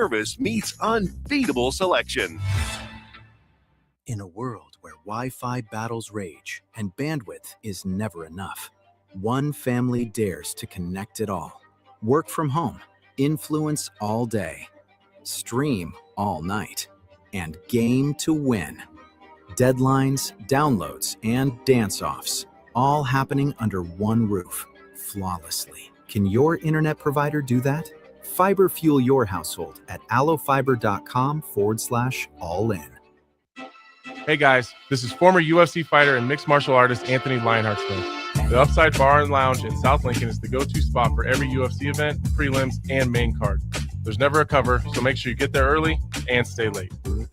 service meets unbeatable selection. In a world where Wi-Fi battles rage and bandwidth is never enough, one family dares to connect it all. Work from home, influence all day, stream all night, and game to win. Deadlines, downloads, and dance-offs, all happening under one roof, flawlessly. Can your internet provider do that? Fiber fuel your household at allofiber.com/all-in. Hey guys, this is former UFC fighter and mixed martial artist Anthony Lionheart Smith. The Upside Bar and Lounge in South Lincoln is the go-to spot for every UFC event, prelims, and main card. There's never a cover, so make sure you get there early and stay late.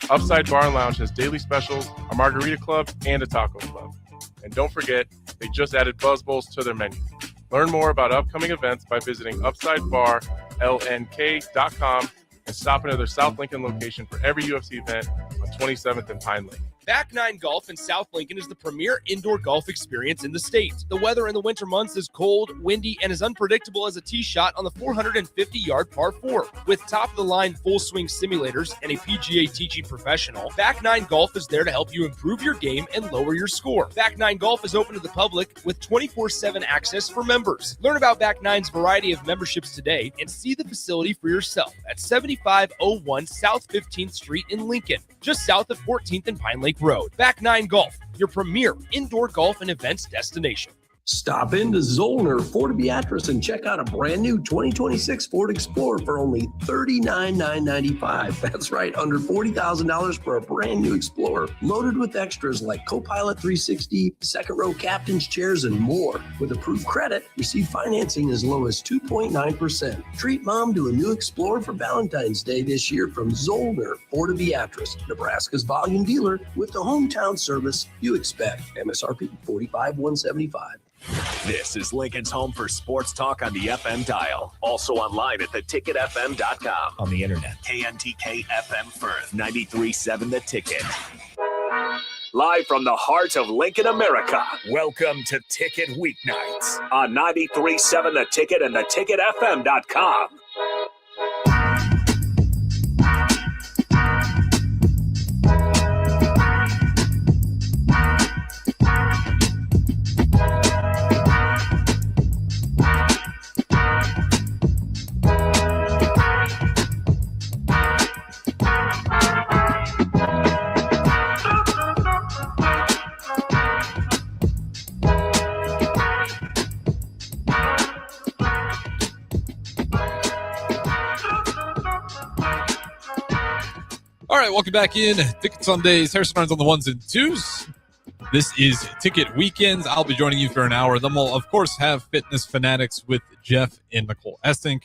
Upside Bar and Lounge has daily specials, a margarita club, and a taco club. And don't forget, they just added Buzz Bowls to their menu. Learn more about upcoming events by visiting UpsideBarLNK.com and stop into their South Lincoln location for every UFC event on 27th and Pine Lake. Back Nine Golf in South Lincoln is the premier indoor golf experience in the state. The weather in the winter months is cold, windy, and as unpredictable as a tee shot on the 450-yard par 4. With top-of-the-line full-swing simulators and a PGA teaching professional, Back Nine Golf is there to help you improve your game and lower your score. Back Nine Golf is open to the public with 24/7 access for members. Learn about Back Nine's variety of memberships today and see the facility for yourself at 7501 South 15th Street in Lincoln, just south of 14th and Pine Lake Road. Back Nine Golf, your premier indoor golf and events destination. Stop into Zollner Ford Beatrice and check out a brand new 2026 Ford Explorer for only $39,995. That's right, under $40,000 for a brand new Explorer, loaded with extras like Copilot 360, second row captain's chairs, and more. With approved credit, receive financing as low as 2.9%. Treat mom to a new Explorer for Valentine's Day this year from Zollner Ford Beatrice, Nebraska's volume dealer with the hometown service you expect. MSRP $45,175. This is Lincoln's home for sports talk on the FM dial. Also online at theticketfm.com. On the internet, KNTK FM Firth, 93.7 The Ticket. Live from the heart of Lincoln, America. Welcome to Ticket Weeknights on 93.7 The Ticket and theticketfm.com. All right, welcome back in. Ticket Sundays, Harrison Arns on the ones and twos. This is Ticket Weekends. I'll be joining you for an hour. Then we'll, of course, have Fitness Fanatics with Jeff and Nicole Essink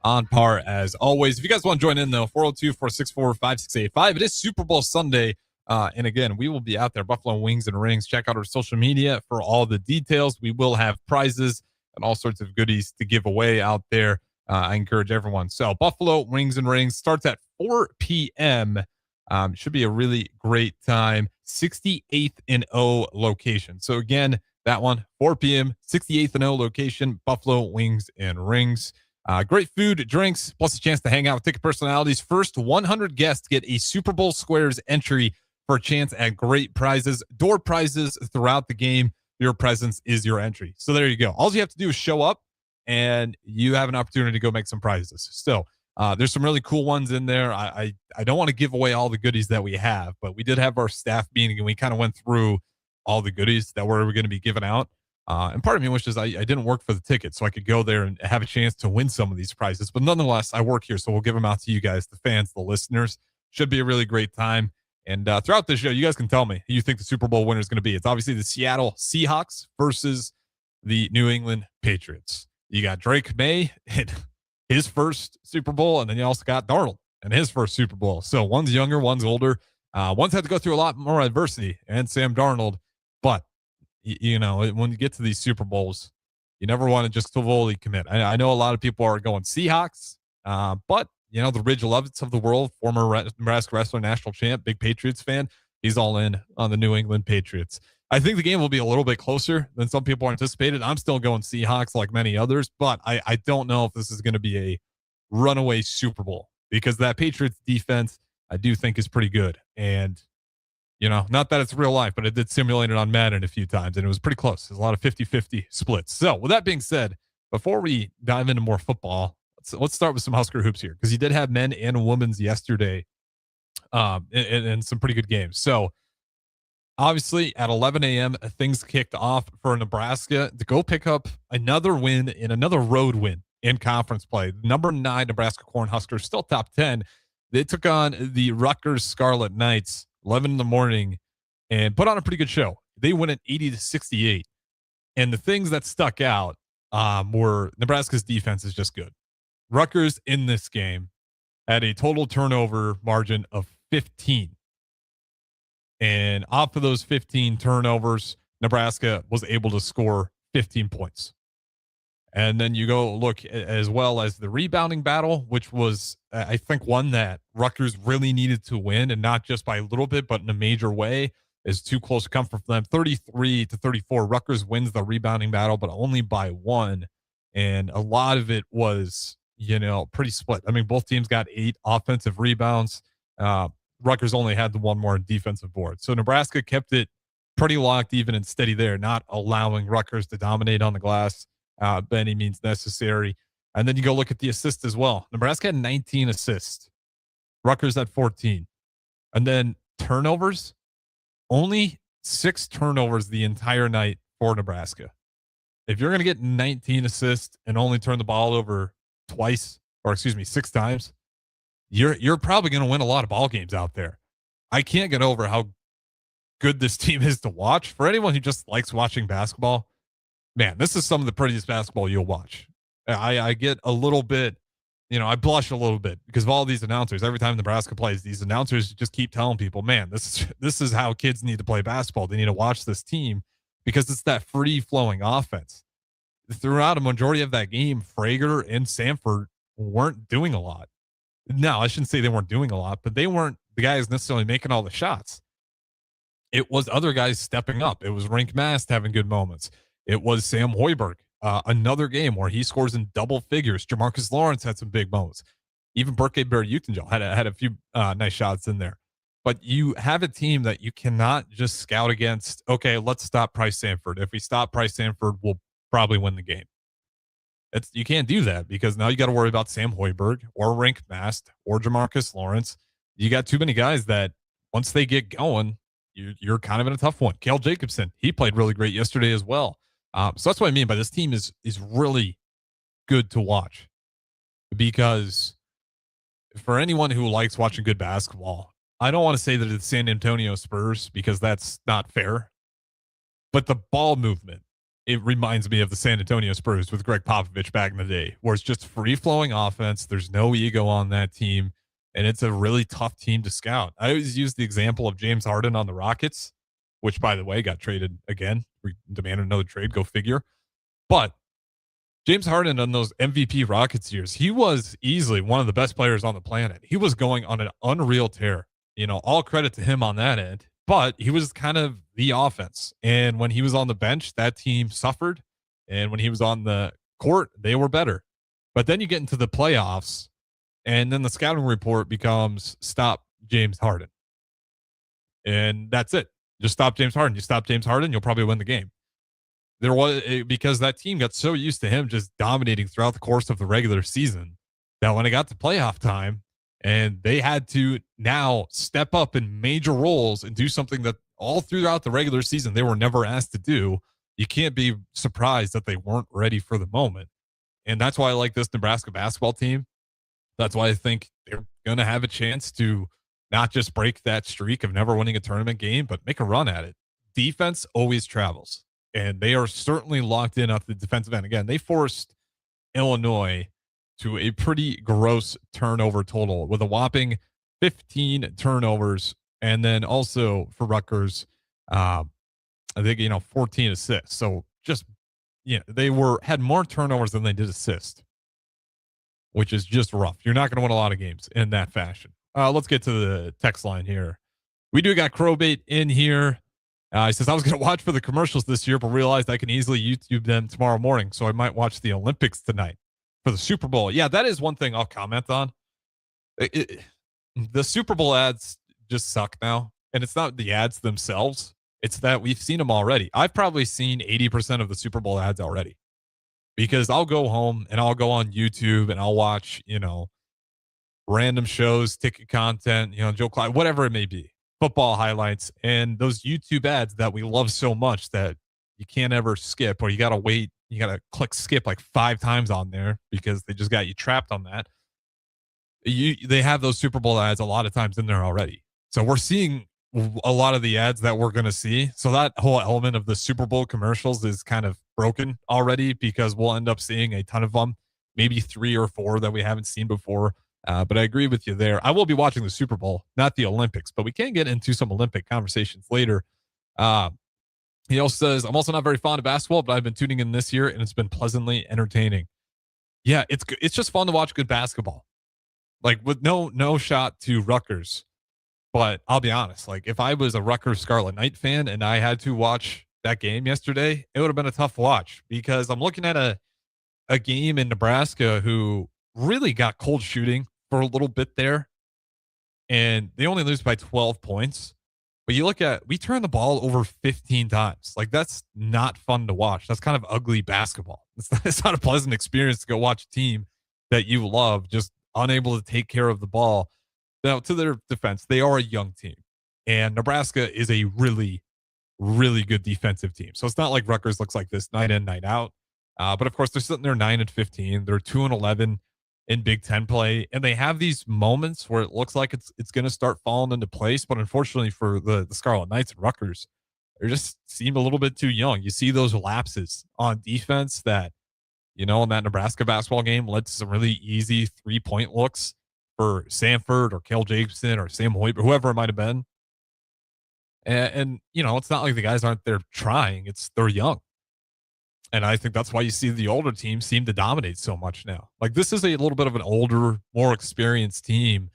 on par as always. If you guys want to join in, though, 402-464-5685. It is Super Bowl Sunday. And again, we will be out there, Buffalo Wings and Rings. Check out our social media for all the details. We will have prizes and all sorts of goodies to give away out there. I encourage everyone. So Buffalo Wings and Rings starts at 4 p.m. Should be a really great time. 68th and O location. So again, that one, 4 p.m., 68th and O location, Buffalo Wings and Rings. Great food, drinks, plus a chance to hang out with ticket personalities. First 100 guests get a Super Bowl Squares entry for a chance at great prizes, door prizes throughout the game. Your presence is your entry. So there you go. All you have to do is show up, and you have an opportunity to go make some prizes. So there's some really cool ones in there. I don't want to give away all the goodies that we have, but we did have our staff meeting, and we kind of went through all the goodies that we're going to be giving out. And part of me wishes I didn't work for the ticket so I could go there and have a chance to win some of these prizes. But nonetheless, I work here, so we'll give them out to you guys, the fans, the listeners. Should be a really great time. And throughout this show, you guys can tell me who you think the Super Bowl winner is going to be. It's obviously the Seattle Seahawks versus the New England Patriots. You got Drake May in his first Super Bowl, and then you also got Darnold in his first Super Bowl. So one's younger, one's older. One's had to go through a lot more adversity, and Sam Darnold. But, you know, when you get to these Super Bowls, you never want to just fully commit. I know a lot of people are going Seahawks, but, you know, the Ridge Lovitz of the world, former Nebraska wrestler, national champ, big Patriots fan, he's all in on the New England Patriots. I think the game will be a little bit closer than some people anticipated. I'm still going Seahawks like many others, but I don't know if this is going to be a runaway Super Bowl. because that Patriots defense I do think is pretty good. And, not that it's real life, but it did simulate it on Madden a few times, and it was pretty close. There's a lot of 50-50 splits. So with that being said, before we dive into more football, let's start with some Husker hoops here, because you did have men and women's yesterday and some pretty good games. So obviously at 11 a.m., things kicked off for Nebraska to go pick up another win in another road win in conference play. Number 9 Nebraska Cornhuskers, still top 10. They took on the Rutgers Scarlet Knights 11 in the morning and put on a pretty good show. They win at 80-68. And the things that stuck out were Nebraska's defense is just good. Rutgers in this game had a total turnover margin of 15. And off of those 15 turnovers, Nebraska was able to score 15 points. And then you go look as well as the rebounding battle, which was, I think, one that Rutgers really needed to win, and not just by a little bit, but in a major way. Is too close to comfort for them. 33-34. Rutgers wins the rebounding battle, but only by 1. And a lot of it was, pretty split. I mean, both teams got 8 offensive rebounds. Rutgers only had the 1 more defensive board. So Nebraska kept it pretty locked, even and steady there, not allowing Rutgers to dominate on the glass by any means necessary. And then you go look at the assists as well. Nebraska had 19 assists. Rutgers had 14. And then turnovers, only 6 turnovers the entire night for Nebraska. If you're going to get 19 assists and only turn the ball over 6 times, you're probably going to win a lot of ball games out there. I can't get over how good this team is to watch. For anyone who just likes watching basketball, man, this is some of the prettiest basketball you'll watch. I get a little bit, I blush a little bit because of all these announcers. Every time Nebraska plays, these announcers just keep telling people, man, this is how kids need to play basketball. They need to watch this team because it's that free-flowing offense. Throughout a majority of that game, Frager and Samford weren't doing a lot. No, I shouldn't say they weren't doing a lot, but they weren't the guys necessarily making all the shots. It was other guys stepping up. It was Rink Mast having good moments. It was Sam Hoiberg, another game where he scores in double figures. Jamarcus Lawrence had some big moments. Even Berkay Bear-Utenjel had a few nice shots in there. But you have a team that you cannot just scout against, okay, let's stop Price Sanford. If we stop Price Sanford, we'll probably win the game. You can't do that because now you got to worry about Sam Hoiberg or Rink Mast or Jamarcus Lawrence. You got too many guys that once they get going, you're kind of in a tough one. Kel Jacobson, he played really great yesterday as well. So that's what I mean by this team is really good to watch, because for anyone who likes watching good basketball, I don't want to say that it's San Antonio Spurs because that's not fair, but the ball movement, it reminds me of the San Antonio Spurs with Greg Popovich back in the day, where it's just free-flowing offense. There's no ego on that team, and it's a really tough team to scout. I always use the example of James Harden on the Rockets, which, by the way, got traded again. We demanded another trade, go figure. But James Harden on those MVP Rockets years, he was easily one of the best players on the planet. He was going on an unreal tear. All credit to him on that end. But he was kind of the offense. And when he was on the bench, that team suffered. And when he was on the court, they were better. But then you get into the playoffs, and then the scouting report becomes stop James Harden. And that's it. Just stop James Harden. You stop James Harden, you'll probably win the game. Because that team got so used to him just dominating throughout the course of the regular season that when it got to playoff time and they had to now step up in major roles and do something that all throughout the regular season they were never asked to do, you can't be surprised that they weren't ready for the moment. And that's why I like this Nebraska basketball team. That's why I think they're going to have a chance to not just break that streak of never winning a tournament game, but make a run at it. Defense always travels, and they are certainly locked in at the defensive end. Again, they forced Illinois to a pretty gross turnover total with a whopping 15 turnovers. And then also for Rutgers, I think, 14 assists. So just, they had more turnovers than they did assists, which is just rough. You're not going to win a lot of games in that fashion. Let's get to the text line here. We do got Crowbait in here. He says, I was going to watch for the commercials this year, but realized I can easily YouTube them tomorrow morning. So I might watch the Olympics tonight for the Super Bowl. Yeah, that is one thing I'll comment on. The Super Bowl ads just suck now. And it's not the ads themselves. It's that we've seen them already. I've probably seen 80% of the Super Bowl ads already because I'll go home and I'll go on YouTube and I'll watch, random shows, ticket content, Joe Clyde, whatever it may be, football highlights, and those YouTube ads that we love so much that you can't ever skip, or you got to wait. You got to click skip like 5 times on there because they just got you trapped on that. They have those Super Bowl ads a lot of times in there already. So we're seeing a lot of the ads that we're going to see. So that whole element of the Super Bowl commercials is kind of broken already because we'll end up seeing a ton of them, maybe 3 or 4 that we haven't seen before. But I agree with you there. I will be watching the Super Bowl, not the Olympics, but we can get into some Olympic conversations later. He also says, I'm also not very fond of basketball, but I've been tuning in this year and it's been pleasantly entertaining. Yeah, it's just fun to watch good basketball. Like with no shot to Rutgers. But I'll be honest, like if I was a Rutgers Scarlet Knight fan and I had to watch that game yesterday, it would have been a tough watch because I'm looking at a game in Nebraska who really got cold shooting for a little bit there. And they only lose by 12 points. But you look at, we turn the ball over 15 times. Like that's not fun to watch. That's kind of ugly basketball. It's not a pleasant experience to go watch a team that you love just unable to take care of the ball. Now, to their defense, they are a young team, and Nebraska is a really, really good defensive team. So it's not like Rutgers looks like this night in, night out. But of course, they're sitting there 9-15. They're 2-11 in Big Ten play, and they have these moments where it looks like it's going to start falling into place. But unfortunately for the Scarlet Knights and Rutgers, they just seem a little bit too young. You see those lapses on defense that, in that Nebraska basketball game led to some really easy 3-point looks for Sanford or Cale Jacobson or Sam Hoyt or whoever it might have been. And it's not like the guys aren't there trying. They're young. And I think that's why you see the older teams seem to dominate so much now. Like this is a little bit of an older, more experienced team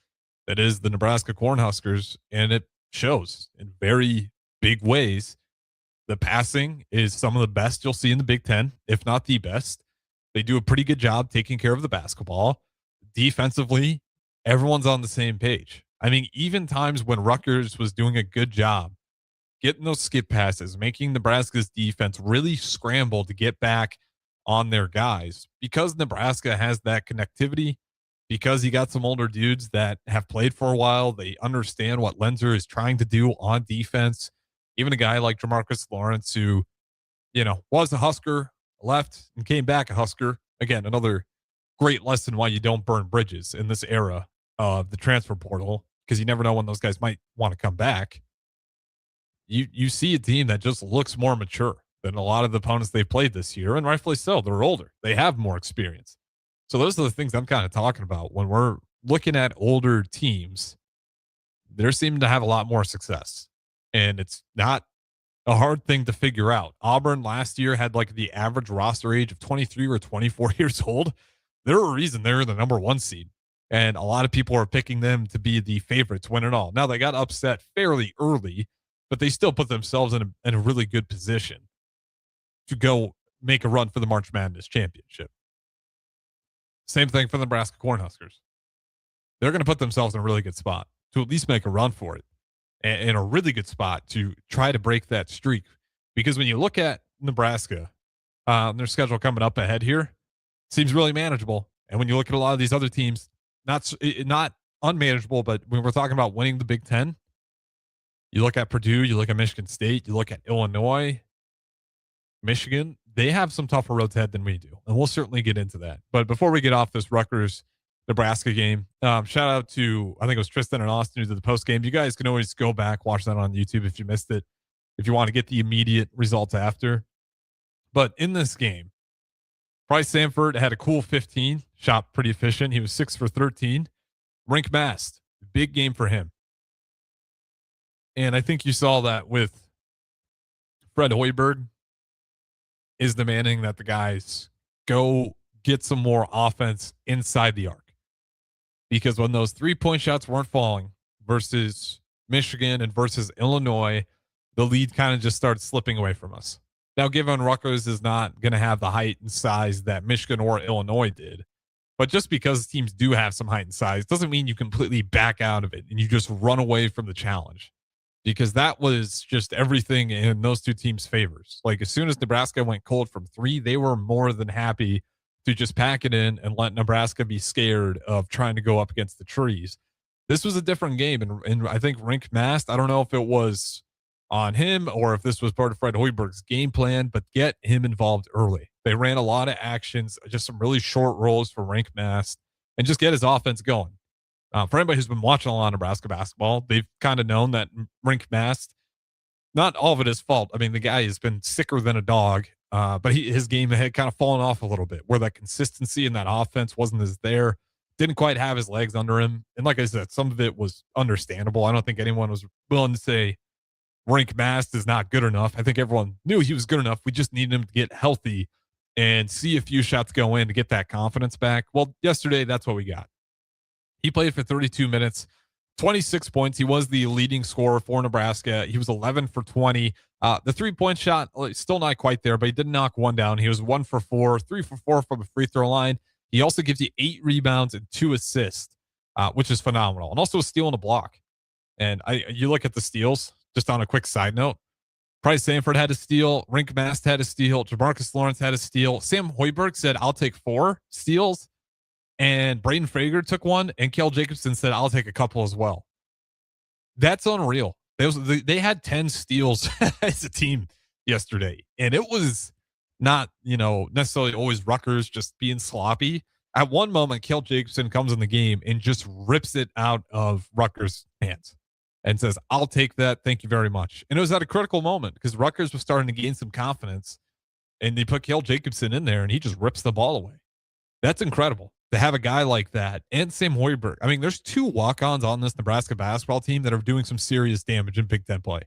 that is the Nebraska Cornhuskers, and it shows in very big ways. The passing is some of the best you'll see in the Big Ten, if not the best. They do a pretty good job taking care of the basketball. Defensively, everyone's on the same page. I mean, even times when Rutgers was doing a good job getting those skip passes, making Nebraska's defense really scramble to get back on their guys, because Nebraska has that connectivity, because you got some older dudes that have played for a while. They understand what Lenzer is trying to do on defense. Even a guy like Jamarcus Lawrence, who, was a Husker, left and came back a Husker. Again, another great lesson why you don't burn bridges in this era of the transfer portal, because you never know when those guys might want to come back. You see a team that just looks more mature than a lot of the opponents they've played this year, and rightfully so. They're older. They have more experience. So those are the things I'm kind of talking about when we're looking at older teams. They're seeming to have a lot more success, and it's not a hard thing to figure out. Auburn last year had like the average roster age of 23 or 24 years old. They're a reason they're the number 1 seed. And a lot of people are picking them to be the favorites, win it all. Now, they got upset fairly early, but they still put themselves in a really good position to go make a run for the March Madness championship. Same thing for the Nebraska Cornhuskers. They're going to put themselves in a really good spot to at least make a run for it, and in a really good spot to try to break that streak. Because when you look at Nebraska, their schedule coming up ahead here seems really manageable. And when you look at a lot of these other teams, not unmanageable, but when we're talking about winning the Big Ten, you look at Purdue, you look at Michigan State, you look at Illinois, Michigan, they have some tougher roads ahead than we do. And we'll certainly get into that. But before we get off this Rutgers-Nebraska game, shout out to, I think it was Tristan and Austin who did the post game. You guys can always go back, watch that on YouTube if you missed it, if you want to get the immediate results after. But in this game, Bryce Sanford had a cool 15, shot pretty efficient. He was 6 for 13. Rink Mast, big game for him. And I think you saw that with Fred Hoiberg is demanding that the guys go get some more offense inside the arc. Because when those 3-point shots weren't falling versus Michigan and versus Illinois, the lead kind of just started slipping away from us. Now, given Rutgers is not going to have the height and size that Michigan or Illinois did, But just because teams do have some height and size doesn't mean you completely back out of it and you just run away from the challenge, because that was just everything in those two teams' favors. Like, as soon as Nebraska went cold from three, they were more than happy to just pack it in and let Nebraska be scared of trying to go up against the trees. This was a different game. And I think Rink Mast, I don't know if it was on him or if this was part of Fred Hoiberg's game plan, but get him involved early. They ran a lot of actions, just some really short rolls for Rink Mast, and just get his offense going. For anybody who's been watching a lot of Nebraska basketball, they've kind of known that Rink Mast, not all of it is fault. I mean, the guy has been sicker than a dog, but his game had kind of fallen off a little bit, where that consistency in that offense wasn't as there. Didn't quite have his legs under him. And like I said, some of it was understandable. I don't think anyone was willing to say Rink Mast is not good enough. I think everyone knew he was good enough. We just needed him to get healthy and see a few shots go in to get that confidence back. Well, yesterday, that's what we got. He played for 32 minutes, 26 points. He was the leading scorer for Nebraska. He was 11 for 20. The 3-point shot, still not quite there, but he did knock one down. He was 1 for 4, 3 for 4 from the free throw line. He also gives you 8 rebounds and 2 assists, which is phenomenal. And also a steal and a block. And you look at the steals, just on a quick side note. Price Sanford had a steal. Rink Mast had a steal. Jamarcus Lawrence had a steal. Sam Hoiberg said, I'll take 4 steals. And Braden Frager took one. And Kel Jacobson said, I'll take a couple as well. That's unreal. They had 10 steals as a team yesterday. And it was not, necessarily always Rutgers just being sloppy. At one moment, Kel Jacobson comes in the game and just rips it out of Rutgers' hands and says, I'll take that. Thank you very much. And it was at a critical moment because Rutgers was starting to gain some confidence, and they put Kel Jacobson in there and he just rips the ball away. That's incredible to have a guy like that. And Sam Hoiberg. I mean, there's 2 walk-ons on this Nebraska basketball team that are doing some serious damage in Big Ten play.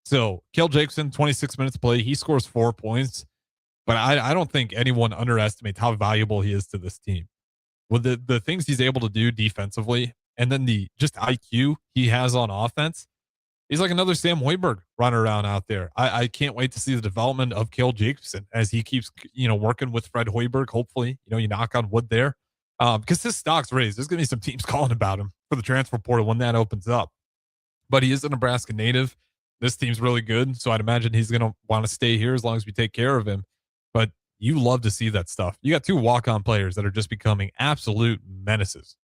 So Kel Jacobson, 26 minutes play. He scores 4 points, but I don't think anyone underestimates how valuable he is to this team. With the things he's able to do defensively, and then the just IQ he has on offense, he's like another Sam Hoiberg running around out there. I can't wait to see the development of Kel Jacobson as he keeps, working with Fred Hoiberg. Hopefully, you knock on wood there, because his stock's raised. There's going to be some teams calling about him for the transfer portal when that opens up. But he is a Nebraska native. This team's really good, so I'd imagine he's going to want to stay here as long as we take care of him. But you love to see that stuff. You got 2 walk-on players that are just becoming absolute menaces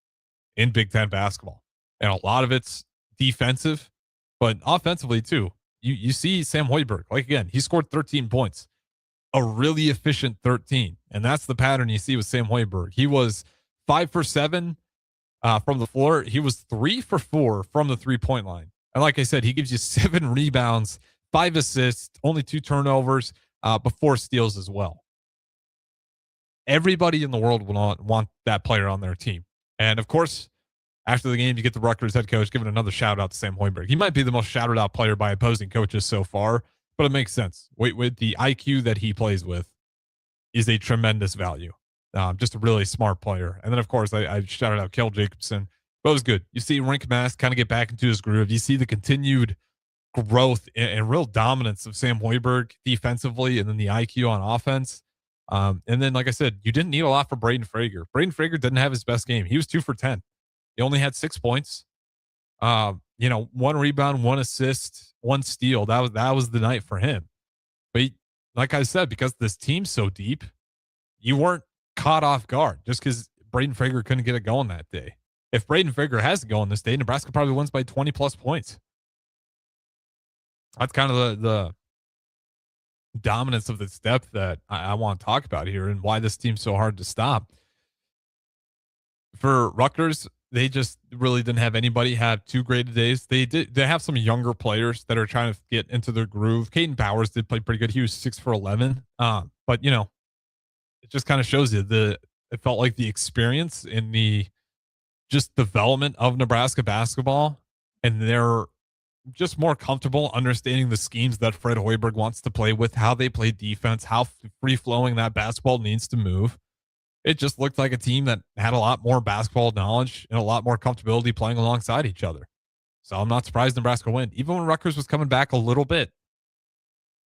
in Big Ten basketball. And a lot of it's defensive, but offensively too. You see Sam Hoiberg, like, again, he scored 13 points, a really efficient 13. And that's the pattern you see with Sam Hoiberg. He was 5 for 7 from the floor. He was 3 for 4 from the 3-point line. And like I said, he gives you 7 rebounds, 5 assists, only 2 turnovers, but 4 steals as well. Everybody in the world would want that player on their team. And of course, after the game, you get the Rutgers head coach giving another shout out to Sam Hoiberg. He might be the most shouted out player by opposing coaches so far, but it makes sense. With the IQ that he plays with, is a tremendous value. Just a really smart player. And then, of course, I shouted out Kel Jacobson, but it was good. You see Rink Mast kind of get back into his groove. You see the continued growth and real dominance of Sam Hoiberg defensively, and then the IQ on offense. And then, like I said, you didn't need a lot for Braden Frager. Braden Frager didn't have his best game. He was 2 for 10. He only had 6 points. 1 rebound, 1 assist, 1 steal. That was the night for him. But like I said, because this team's so deep, you weren't caught off guard just because Braden Frager couldn't get it going that day. If Braden Frager has it going this day, Nebraska probably wins by 20 plus points. That's kind of the dominance of this depth that I want to talk about here and why this team's so hard to stop. For Rutgers, they just really didn't have anybody have 2 great days. They have some younger players that are trying to get into their groove. Caden Powers did play pretty good. He was 6 for 11. But it just kind of shows you it felt like the experience in the just development of Nebraska basketball, and they're just more comfortable understanding the schemes that Fred Hoiberg wants to play with, how they play defense, how free-flowing that basketball needs to move. It just looked like a team that had a lot more basketball knowledge and a lot more comfortability playing alongside each other. So I'm not surprised Nebraska win. Even when Rutgers was coming back a little bit,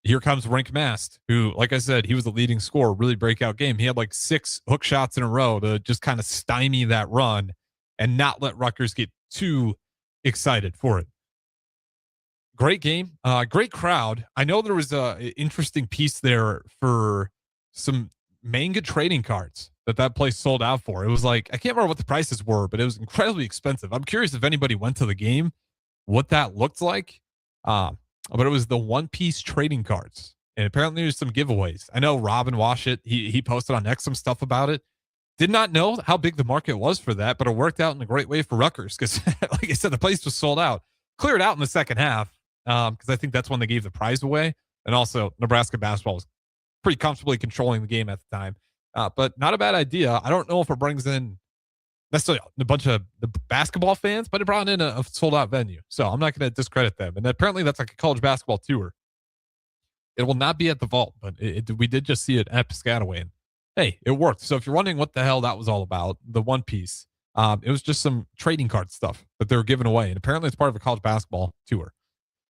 Here comes Rink Mast, who, like I said, he was the leading scorer, really breakout game. He had like 6 hook shots in a row to just kind of stymie that run and not let Rutgers get too excited for it. Great game, great crowd. I know there was a interesting piece there for some manga trading cards that place sold out for. It was like, I can't remember what the prices were, but it was incredibly expensive. I'm curious if anybody went to the game, what that looked like. But it was the One Piece trading cards, and apparently there's some giveaways. I know Robin Washit, he posted on X some stuff about it. Did not know how big the market was for that, but it worked out in a great way for Rutgers because, like I said, the place was sold out. Cleared out in the second half because I think that's when they gave the prize away. And also, Nebraska basketball was pretty comfortably controlling the game at the time. But not a bad idea. I don't know if it brings in necessarily a bunch of the basketball fans, but it brought in a sold-out venue. So I'm not going to discredit them. And apparently that's like a college basketball tour. It will not be at the Vault, but we did just see it at Piscataway. And hey, it worked. So if you're wondering what the hell that was all about, the One Piece, it was just some trading card stuff that they were giving away. And apparently it's part of a college basketball tour.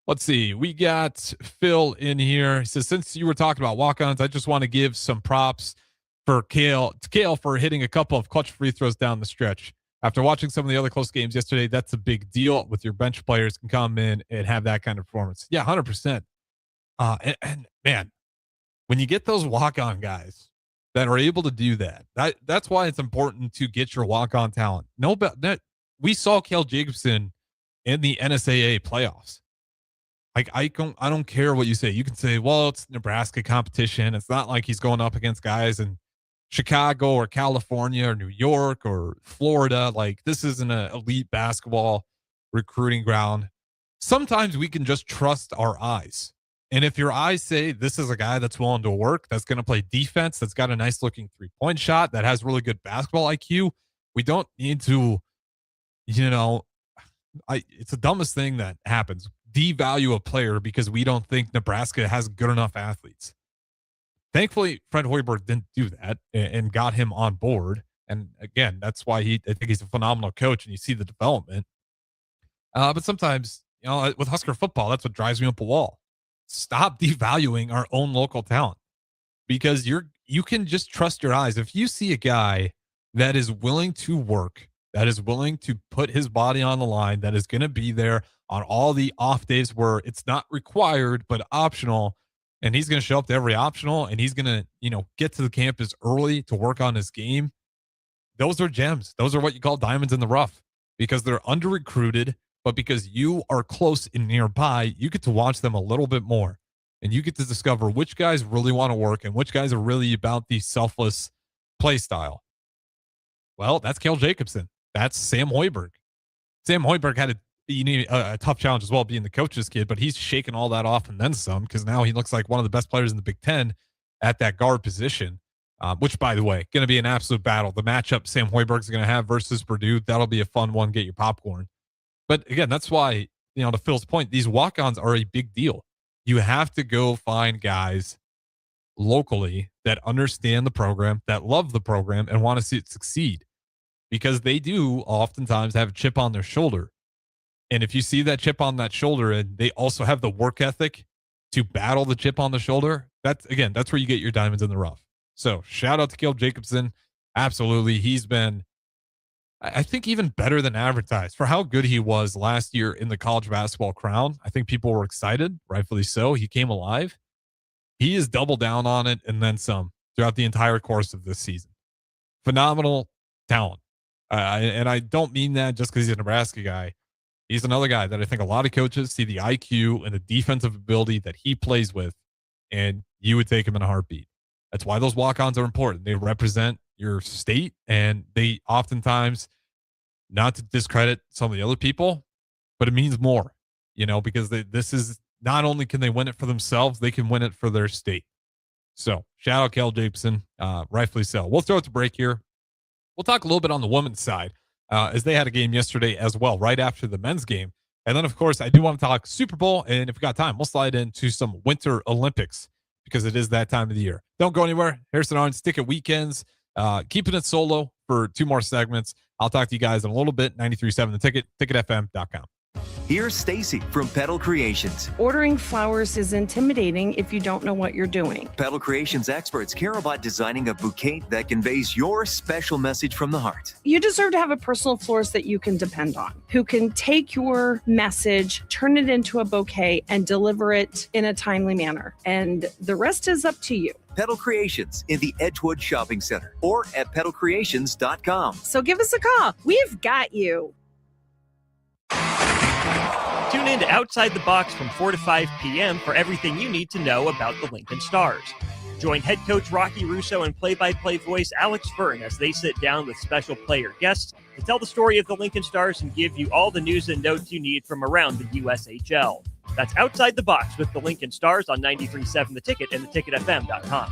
Let's see. We got Phil in here. He says, since you were talking about walk-ons, I just want to give some props for Kale for hitting a couple of clutch free throws down the stretch. After watching some of the other close games yesterday, that's a big deal with your bench players can come in and have that kind of performance. Yeah, 100%. And man, when you get those walk-on guys that are able to do that's why it's important to get your walk-on talent. No, but that we saw Kale Jacobson in the NSAA playoffs. Like, I don't care what you say. You can say, well, it's Nebraska competition. It's not like he's going up against guys in Chicago or California or New York or Florida. Like, this isn't an elite basketball recruiting ground. Sometimes we can just trust our eyes. And if your eyes say this is a guy that's willing to work, that's going to play defense, that's got a nice looking 3-point shot, that has really good basketball IQ, we don't need to, it's the dumbest thing that happens. Devalue a player because we don't think Nebraska has good enough athletes. Thankfully, Fred Hoiberg didn't do that and got him on board. And again, that's why I think he's a phenomenal coach and you see the development. But sometimes, with Husker football, that's what drives me up a wall. Stop devaluing our own local talent because you can just trust your eyes. If you see a guy that is willing to work, that is willing to put his body on the line, that is going to be there on all the off days where it's not required but optional, and he's going to show up to every optional, and he's going to, get to the campus early to work on his game. Those are gems. Those are what you call diamonds in the rough because they're under recruited, but because you are close and nearby, you get to watch them a little bit more, and you get to discover which guys really want to work and which guys are really about the selfless play style. Well, that's Kale Jacobson. That's Sam Hoiberg. Sam Hoiberg had a tough challenge as well, being the coach's kid, but he's shaking all that off and then some because now he looks like one of the best players in the Big Ten at that guard position, which, by the way, going to be an absolute battle. The matchup Sam Hoiberg's going to have versus Purdue, that'll be a fun one. Get your popcorn. But again, that's why, to Phil's point, these walk-ons are a big deal. You have to go find guys locally that understand the program, that love the program, and want to see it succeed because they do oftentimes have a chip on their shoulder. And if you see that chip on that shoulder and they also have the work ethic to battle the chip on the shoulder, that's where you get your diamonds in the rough. So shout out to Kale Jacobson. Absolutely. He's been, I think, even better than advertised for how good he was last year in the college basketball crown. I think people were excited, rightfully so. He came alive. He has doubled down on it and then some throughout the entire course of this season. Phenomenal talent. And I don't mean that just because he's a Nebraska guy. He's another guy that I think a lot of coaches see the IQ and the defensive ability that he plays with, and you would take him in a heartbeat. That's why those walk-ons are important. They represent your state, and they oftentimes, not to discredit some of the other people, but it means more, because this is not only can they win it for themselves, they can win it for their state. So shout out Kale Jacobson, rightfully so. We'll throw it to break here. We'll talk a little bit on the women's side. As they had a game yesterday as well, right after the men's game. And then, of course, I do want to talk Super Bowl. And if we got time, we'll slide into some Winter Olympics because it is that time of the year. Don't go anywhere. Harrison Arens, Ticket Weekends. Keeping it solo for 2 more segments. I'll talk to you guys in a little bit. 93.7 The Ticket, ticketfm.com. Here's Stacy from Petal Creations. Ordering flowers is intimidating if you don't know what you're doing. Petal Creations experts care about designing a bouquet that conveys your special message from the heart. You deserve to have a personal florist that you can depend on, who can take your message, turn it into a bouquet, and deliver it in a timely manner. And the rest is up to you. Petal Creations in the Edgewood Shopping Center or at petalcreations.com. So give us a call. We've got you. Tune in to Outside the Box from 4 to 5 p.m. for everything you need to know about the Lincoln Stars. Join head coach Rocky Russo and play-by-play voice Alex Fern as they sit down with special player guests to tell the story of the Lincoln Stars and give you all the news and notes you need from around the USHL. That's Outside the Box with the Lincoln Stars on 93.7 The Ticket and theticketfm.com.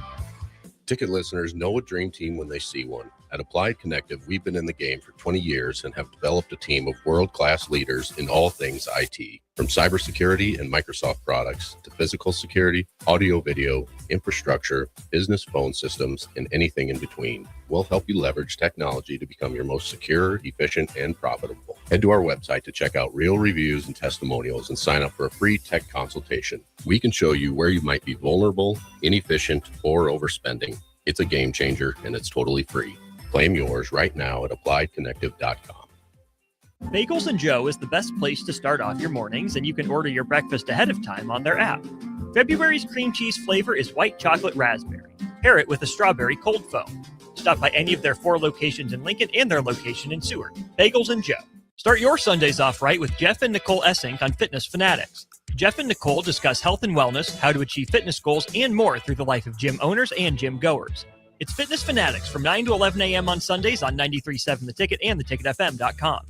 Ticket listeners know a dream team when they see one. At Applied Connective, we've been in the game for 20 years and have developed a team of world-class leaders in all things IT. From cybersecurity and Microsoft products to physical security, audio-video, infrastructure, business phone systems, and anything in between. We'll help you leverage technology to become your most secure, efficient, and profitable. Head to our website to check out real reviews and testimonials and sign up for a free tech consultation. We can show you where you might be vulnerable, inefficient, or overspending. It's a game changer, and it's totally free. Claim yours right now at appliedconnective.com. Bagels & Joe is the best place to start off your mornings, and you can order your breakfast ahead of time on their app. February's cream cheese flavor is white chocolate raspberry. Pair it with a strawberry cold foam. Stop by any of their 4 locations in Lincoln and their location in Seward. Bagels & Joe. Start your Sundays off right with Jeff and Nicole Essink on Fitness Fanatics. Jeff and Nicole discuss health and wellness, how to achieve fitness goals, and more through the life of gym owners and gym goers. It's Fitness Fanatics from 9 to 11 a.m. on Sundays on 93.7 The Ticket and theticketfm.com.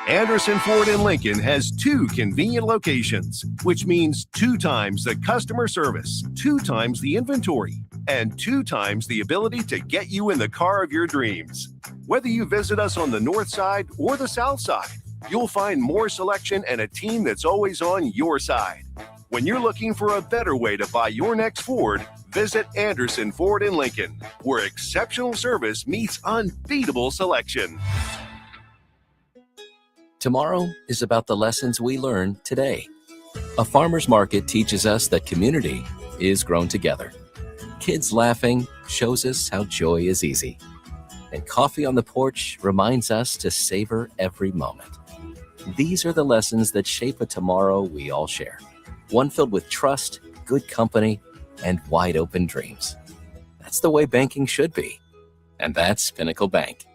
Anderson Ford in Lincoln has 2 convenient locations, which means 2 times the customer service, 2 times the inventory, and 2 times the ability to get you in the car of your dreams. Whether you visit us on the north side or the south side, you'll find more selection and a team that's always on your side. When you're looking for a better way to buy your next Ford, visit Anderson Ford in Lincoln, where exceptional service meets unbeatable selection. Tomorrow is about the lessons we learn today. A farmer's market teaches us that community is grown together. Kids laughing shows us how joy is easy. And coffee on the porch reminds us to savor every moment. These are the lessons that shape a tomorrow we all share. One filled with trust, good company, and wide open dreams. That's the way banking should be. And that's Pinnacle Bank.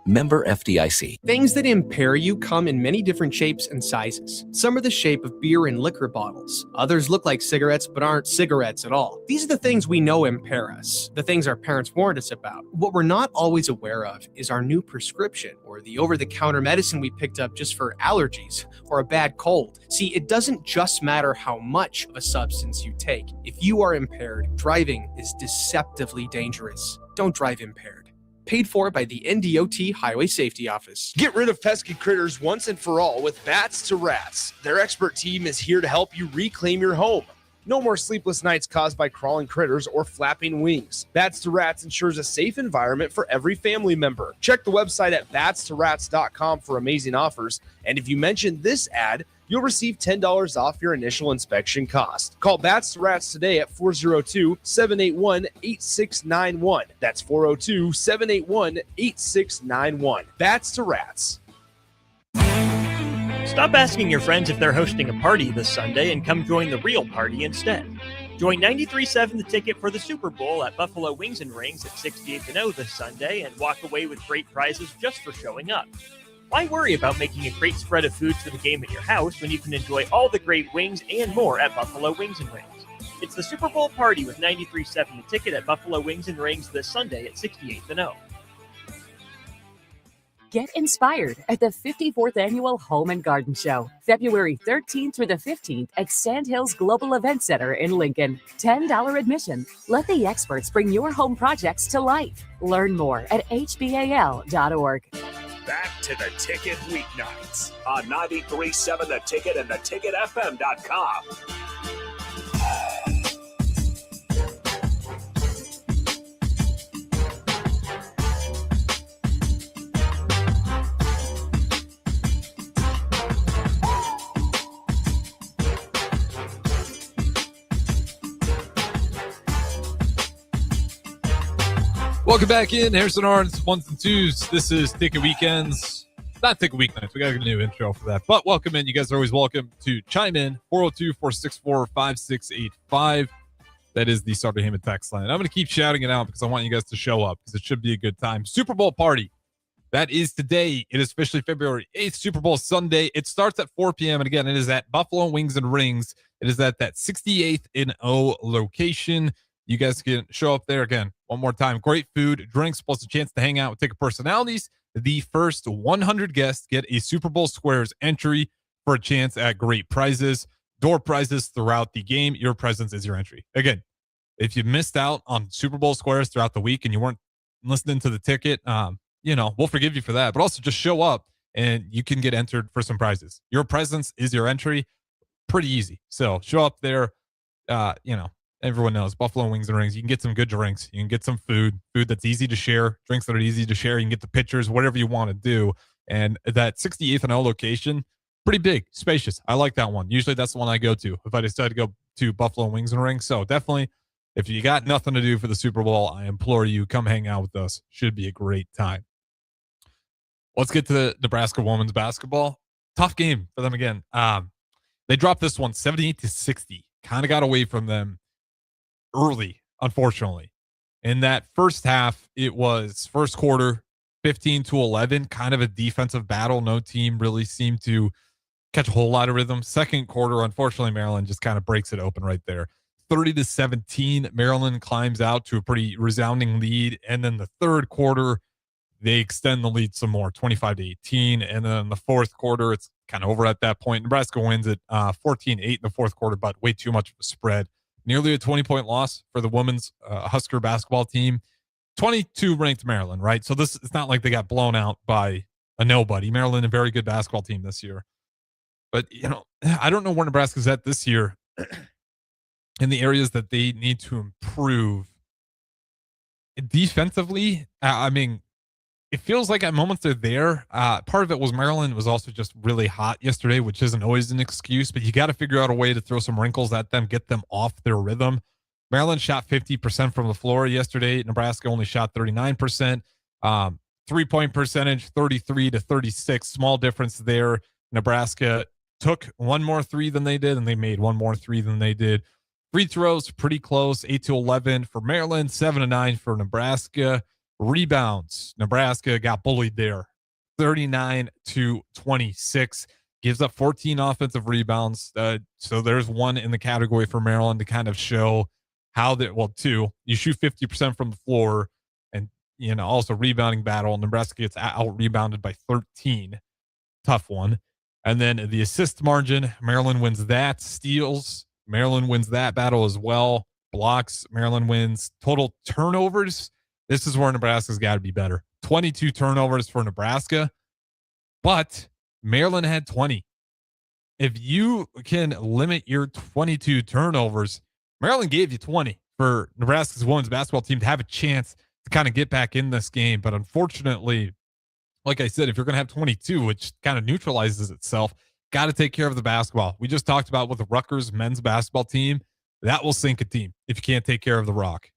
Member FDIC. Things that impair you come in many different shapes and sizes. Some are the shape of beer and liquor bottles. Others look like cigarettes but aren't cigarettes at all. These are the things we know impair us, the things our parents warned us about. What we're not always aware of is our new prescription or the over-the-counter medicine we picked up just for allergies or a bad cold. See, it doesn't just matter how much of a substance you take. If you are impaired, driving is deceptively dangerous. Don't drive impaired. Paid for by the NDOT Highway Safety Office. Get rid of pesky critters once and for all with Bats to Rats. Their expert team is here to help you reclaim your home. No more sleepless nights caused by crawling critters or flapping wings. Bats to Rats ensures a safe environment for every family member. Check the website at batstoRats.com for amazing offers. And if you mention this ad, you'll receive $10 off your initial inspection cost. Call Bats to Rats today at 402-781-8691. That's 402-781-8691. Bats to Rats. Stop asking your friends if they're hosting a party this Sunday and come join the real party instead. Join 93.7 The Ticket for the Super Bowl at Buffalo Wings and Rings at 68th and O this Sunday and walk away with great prizes just for showing up. Why worry about making a great spread of foods for the game at your house when you can enjoy all the great wings and more at Buffalo Wings and Rings? It's the Super Bowl party with 93.7 The Ticket at Buffalo Wings and Rings this Sunday at 68th and O. Get inspired at the 54th Annual Home and Garden Show, February 13th through the 15th at Sandhills Global Event Center in Lincoln. $10 admission. Let the experts bring your home projects to life. Learn more at hbal.org. Back to The Ticket weeknights on 93.7 The Ticket and theticketfm.com. Welcome back in. Harrison Arens, ones and twos. This is Ticket Weekends. Not Ticket Weeknights. We got a new intro for that. But welcome in. You guys are always welcome to chime in. 402-464-5685. That is the Starter Heyman text line. I'm going to keep shouting it out because I want you guys to show up because it should be a good time. Super Bowl party. That is today. It is officially February 8th, Super Bowl Sunday. It starts at 4 p.m. And again, it is at Buffalo Wings and Rings. It is at that 68th and O location. You guys can show up there again. One more time. Great food, drinks, plus a chance to hang out with ticket personalities. The first 100 guests get a Super Bowl Squares entry for a chance at great prizes, door prizes throughout the game. Your presence is your entry. Again, if you missed out on Super Bowl Squares throughout the week and you weren't listening to the ticket, we'll forgive you for that. But also just show up and you can get entered for some prizes. Your presence is your entry. Pretty easy. So show up there. Everyone knows Buffalo Wings and Rings. You can get some good drinks. You can get some food that's easy to share, drinks that are easy to share. You can get the pictures, whatever you want to do. And that 68th and O location, pretty big, spacious. I like that one. Usually that's the one I go to if I decide to go to Buffalo Wings and Rings. So definitely, if you got nothing to do for the Super Bowl, I implore you, come hang out with us. Should be a great time. Let's get to the Nebraska women's basketball. Tough game for them again. They dropped this one 78-60. Kind of got away from them early, unfortunately. In that first half, it was first quarter 15-11, kind of a defensive battle. No team really seemed to catch a whole lot of rhythm. Second quarter, unfortunately, Maryland just kind of breaks it open right there. 30-17, Maryland climbs out to a pretty resounding lead. And then the third quarter, they extend the lead some more, 25-18. And then in the fourth quarter, it's kind of over at that point. Nebraska wins it 14-8 in the fourth quarter, but way too much of a spread. Nearly a 20-point loss for the women's Husker basketball team. 22 ranked Maryland, right? So it's not like they got blown out by a nobody. Maryland, a very good basketball team this year. But, I don't know where Nebraska's at this year in the areas that they need to improve. Defensively, it feels like at moments they're there. Part of it was Maryland was also just really hot yesterday, which isn't always an excuse, but you got to figure out a way to throw some wrinkles at them, get them off their rhythm. Maryland shot 50% from the floor yesterday. Nebraska only shot 39%. 3-point percentage, 33-36. Small difference there. Nebraska took one more three than they did, and they made one more three than they did. Free throws, pretty close. 8-11 for Maryland, 7-9 for Nebraska. Rebounds, Nebraska got bullied there, 39-26, gives up 14 offensive rebounds. So there's one in the category for Maryland to kind of show how two. You shoot 50% from the floor, and also rebounding battle. Nebraska gets out rebounded by 13. Tough one. And then the assist margin, Maryland wins that. Steals, Maryland wins that battle as well. Blocks, Maryland wins. Total turnovers. This is where Nebraska's got to be better. 22 turnovers for Nebraska, but Maryland had 20. If you can limit your 22 turnovers, Maryland gave you 20 for Nebraska's women's basketball team to have a chance to kind of get back in this game. But unfortunately, like I said, if you're going to have 22, which kind of neutralizes itself, got to take care of the basketball. We just talked about with the Rutgers men's basketball team, that will sink a team if you can't take care of the rock.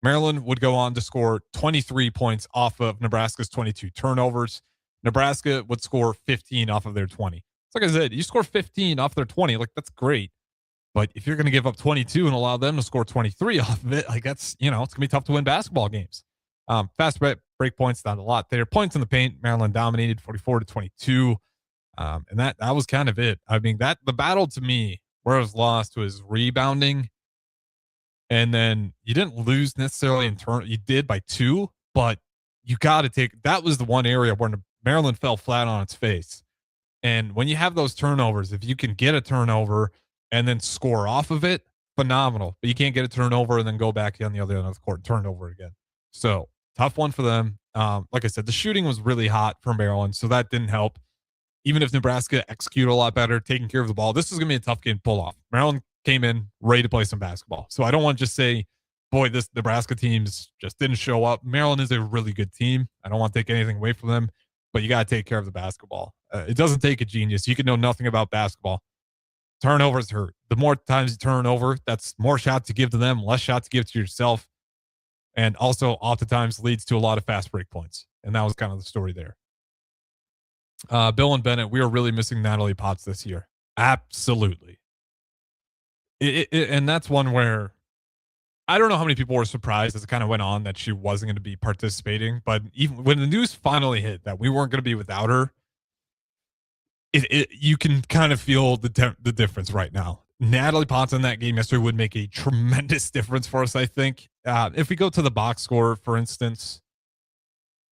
Maryland would go on to score 23 points off of Nebraska's 22 turnovers. Nebraska would score 15 off of their 20. It's like I said, you score 15 off their 20, like that's great. But if you're going to give up 22 and allow them to score 23 off of it, like that's, it's going to be tough to win basketball games. Fast break points, not a lot there. Points in the paint, Maryland dominated 44-22. And that was kind of it. The battle to me, where it was lost was rebounding. And then you didn't lose necessarily in turn. You did by 2, but you got to that was the one area where Maryland fell flat on its face. And when you have those turnovers, if you can get a turnover and then score off of it, phenomenal. But you can't get a turnover and then go back on the other end of the court, turnover again. So tough one for them. Like I said, the shooting was really hot for Maryland, so that didn't help. Even if Nebraska executed a lot better, taking care of the ball, this is going to be a tough game to pull off. Maryland came in ready to play some basketball. So I don't want to just say, boy, this Nebraska team's just didn't show up. Maryland is a really good team. I don't want to take anything away from them, but you got to take care of the basketball. It doesn't take a genius. You can know nothing about basketball. Turnovers hurt. The more times you turn over, that's more shots to give to them, less shots to give to yourself. and also oftentimes leads to a lot of fast break points. And that was kind of the story there. Bill and Bennett, we are really missing Natalie Potts this year. Absolutely. And that's one where I don't know how many people were surprised as it kind of went on that she wasn't going to be participating. But even when the news finally hit that we weren't going to be without her, you can kind of feel the difference right now. Natalie Potts in that game yesterday would make a tremendous difference for us, I think. If we go to the box score, for instance,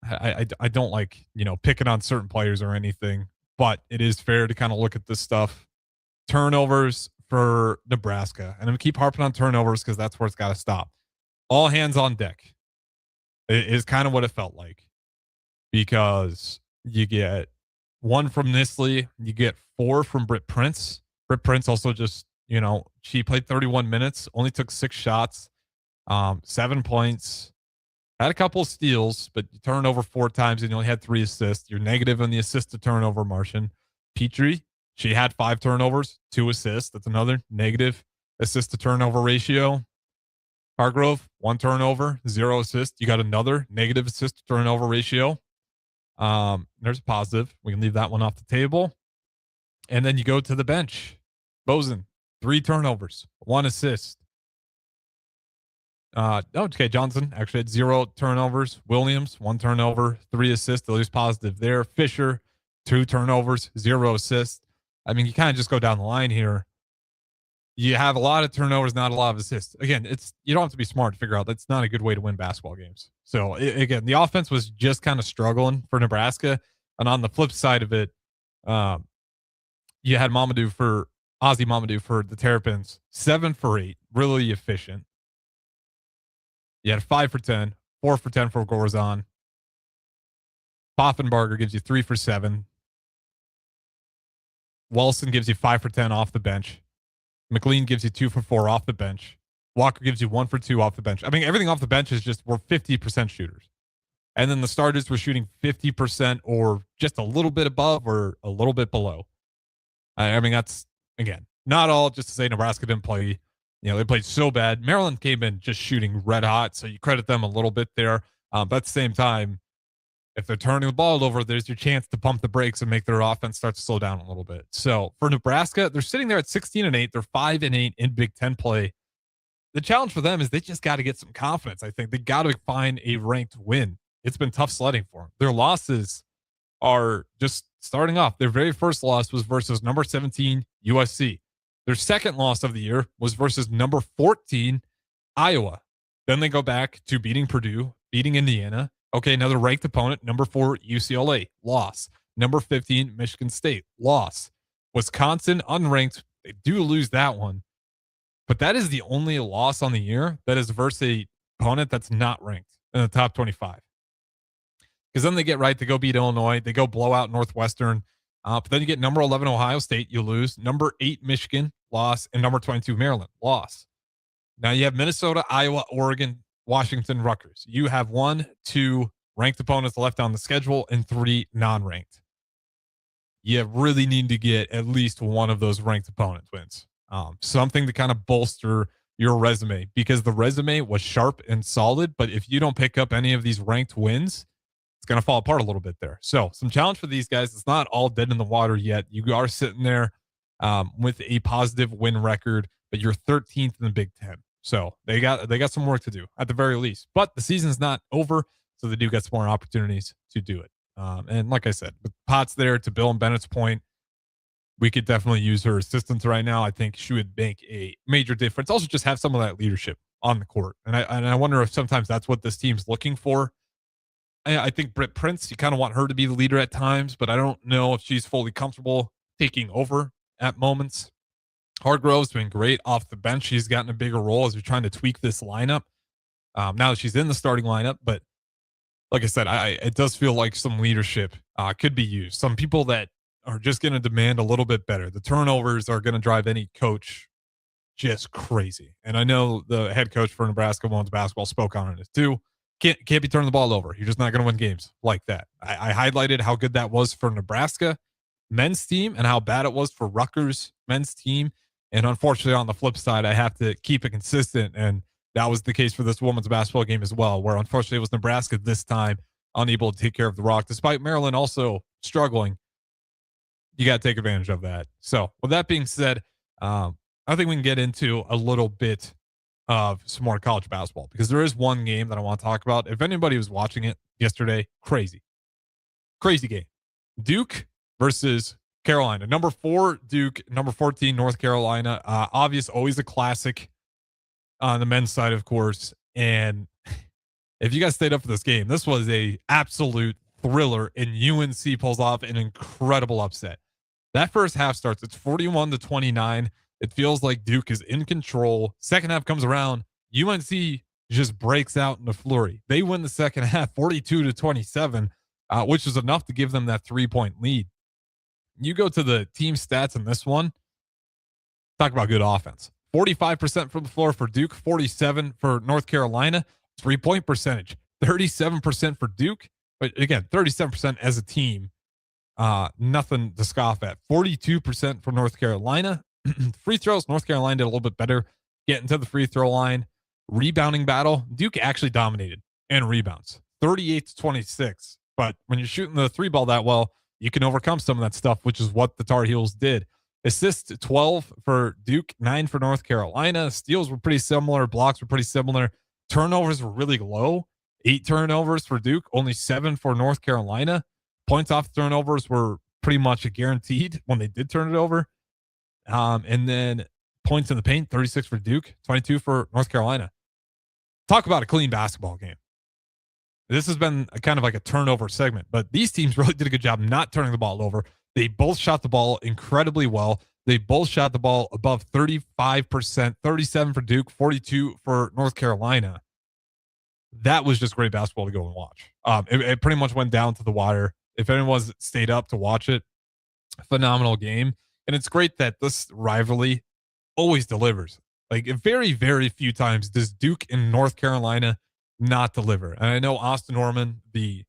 I don't like, picking on certain players or anything, but it is fair to kind of look at this stuff. Turnovers for Nebraska. And I'm going to keep harping on turnovers because that's where it's got to stop. All hands on deck is kind of what it felt like, because you get 1 from Nisley, you get 4 from Britt Prince. Britt Prince also just, she played 31 minutes, only took 6 shots, 7 points, had a couple of steals, but you turned over 4 times and you only had 3 assists. You're negative in the assist to turnover margin. Petrie, she had 5 turnovers, 2 assists. That's another negative assist to turnover ratio. Hargrove, 1 turnover, 0 assist. You got another negative assist to turnover ratio. There's a positive. We can leave that one off the table. And then you go to the bench. Bozen, 3 turnovers, 1 assist. Okay, Johnson actually had 0 turnovers. Williams, 1 turnover, 3 assists. At least positive there. Fisher, 2 turnovers, 0 assists. I mean, you kind of just go down the line here. You have a lot of turnovers, not a lot of assists. Again, you don't have to be smart to figure out that's not a good way to win basketball games. So again, the offense was just kind of struggling for Nebraska. And on the flip side of it, you had Ozzy Mamadou for the Terrapins, 7 for 8, really efficient. You had 5 for 10, 4 for 10 for Gorzon. Poffenbarger gives you 3 for 7. Wilson gives you 5 for 10 off the bench. McLean gives you 2 for 4 off the bench. Walker gives you 1 for 2 off the bench. I mean, everything off the bench is we're 50% shooters. And then the starters were shooting 50% or just a little bit above or a little bit below. I mean, that's, again, not all just to say Nebraska didn't play. They played so bad. Maryland came in just shooting red hot, so you credit them a little bit there. But at the same time, if they're turning the ball over, there's your chance to pump the brakes and make their offense start to slow down a little bit. So for Nebraska, they're sitting there at 16-8. They're 5-8 in Big Ten play. The challenge for them is they just got to get some confidence. I think they got to find a ranked win. It's been tough sledding for them. Their losses are just starting off. Their very first loss was versus number 17 USC. Their second loss of the year was versus number 14 Iowa. Then they go back to beating Purdue, beating Indiana. Okay, another ranked opponent, number 4 UCLA, loss. Number 15 Michigan State, loss. Wisconsin, unranked. They do lose that one. But that is the only loss on the year that is versus a opponent that's not ranked in the top 25. Because then they get right to go beat Illinois. They go blow out Northwestern. But then you get number 11 Ohio State, you lose. Number 8 Michigan, loss. And number 22 Maryland, loss. Now you have Minnesota, Iowa, Oregon, Washington, Rutgers. You have 1, 2 ranked opponents left on the schedule and 3 non-ranked. You really need to get at least one of those ranked opponent wins. Something to kind of bolster your resume, because the resume was sharp and solid, but if you don't pick up any of these ranked wins, it's going to fall apart a little bit there. So some challenge for these guys. It's not all dead in the water yet. You are sitting there with a positive win record, but you're 13th in the Big Ten. So they got some work to do at the very least. But the season's not over, so they do get some more opportunities to do it. And like I said, with Potts there, to Bill and Bennett's point, we could definitely use her assistance right now. I think she would make a major difference. Also, just have some of that leadership on the court. And I wonder if sometimes that's what this team's looking for. I think Britt Prince, you kind of want her to be the leader at times, but I don't know if she's fully comfortable taking over at moments. Hargrove's been great off the bench. She's gotten a bigger role as we're trying to tweak this lineup. Now that she's in the starting lineup, but like I said, it does feel like some leadership could be used. Some people that are just going to demand a little bit better. The turnovers are going to drive any coach just crazy. And I know the head coach for Nebraska Women's Basketball spoke on it too. Can't be turning the ball over. You're just not going to win games like that. I highlighted how good that was for Nebraska men's team and how bad it was for Rutgers men's team. And unfortunately, on the flip side, I have to keep it consistent. And That was the case for this women's basketball game as well, where unfortunately it was Nebraska this time unable to take care of the rock, despite Maryland also struggling. You got to take advantage of that. So with that being said, I think we can get into a little bit of some more college basketball, because there is one game that I want to talk about. If anybody was watching it yesterday, crazy game. Duke versus Carolina. Number 4, Duke. Number 14, North Carolina. Obvious, always a classic on the men's side, of course. And if you guys stayed up for this game, this was a absolute thriller, and UNC pulls off an incredible upset. That first half starts, it's 41-29. It feels like Duke is in control. Second half comes around, UNC just breaks out in a flurry. They win the second half 42-27, which is enough to give them that 3-point lead. You go to the team stats in this one, talk about good offense. 45% from the floor for Duke, 47% for North Carolina. 3-point percentage, 37% for Duke. But again, 37% as a team. Nothing to scoff at. 42% for North Carolina. Free throws, North Carolina did a little bit better getting to the free throw line. Rebounding battle, Duke actually dominated in rebounds, 38-26. But when you're shooting the 3 ball that well, you can overcome some of that stuff, which is what the Tar Heels did. Assists, 12 for Duke, 9 for North Carolina. Steals were pretty similar. Blocks were pretty similar. Turnovers were really low. 8 turnovers for Duke, only 7 for North Carolina. Points off turnovers were pretty much guaranteed when they did turn it over. And then points in the paint, 36 for Duke, 22 for North Carolina. Talk about a clean basketball game. This has been kind of like a turnover segment, but these teams really did a good job not turning the ball over. They both shot the ball incredibly well. They both shot the ball above 35%, 37 for Duke, 42 for North Carolina. That was just great basketball to go and watch. It pretty much went down to the wire. If anyone's stayed up to watch it, phenomenal game. And it's great that this rivalry always delivers. Like, very, very few times does Duke and North Carolina not deliver. And I know Austin Norman, the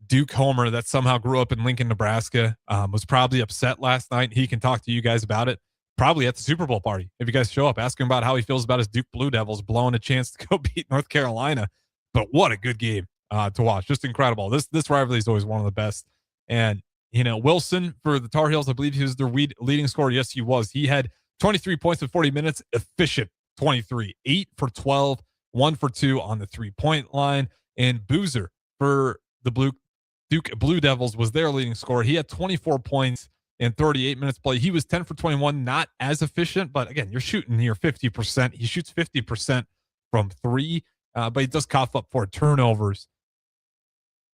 Duke homer that somehow grew up in Lincoln, Nebraska, was probably upset last night. He can talk to you guys about it, probably at the Super Bowl party. If you guys show up, ask him about how he feels about his Duke Blue Devils blowing a chance to go beat North Carolina. But what a good game to watch. Just incredible. This rivalry is always one of the best. And, you know, Wilson for the Tar Heels, I believe he was their leading scorer. Yes, he was. He had 23 points in 40 minutes, efficient 23, 8 for 12, 1 for 2 on the 3-point line. And Boozer for the Duke Blue Devils was their leading scorer. He had 24 points in 38 minutes play. He was 10 for 21, not as efficient, but again, you're shooting near 50%. He shoots 50% from 3, but he does cough up 4 turnovers.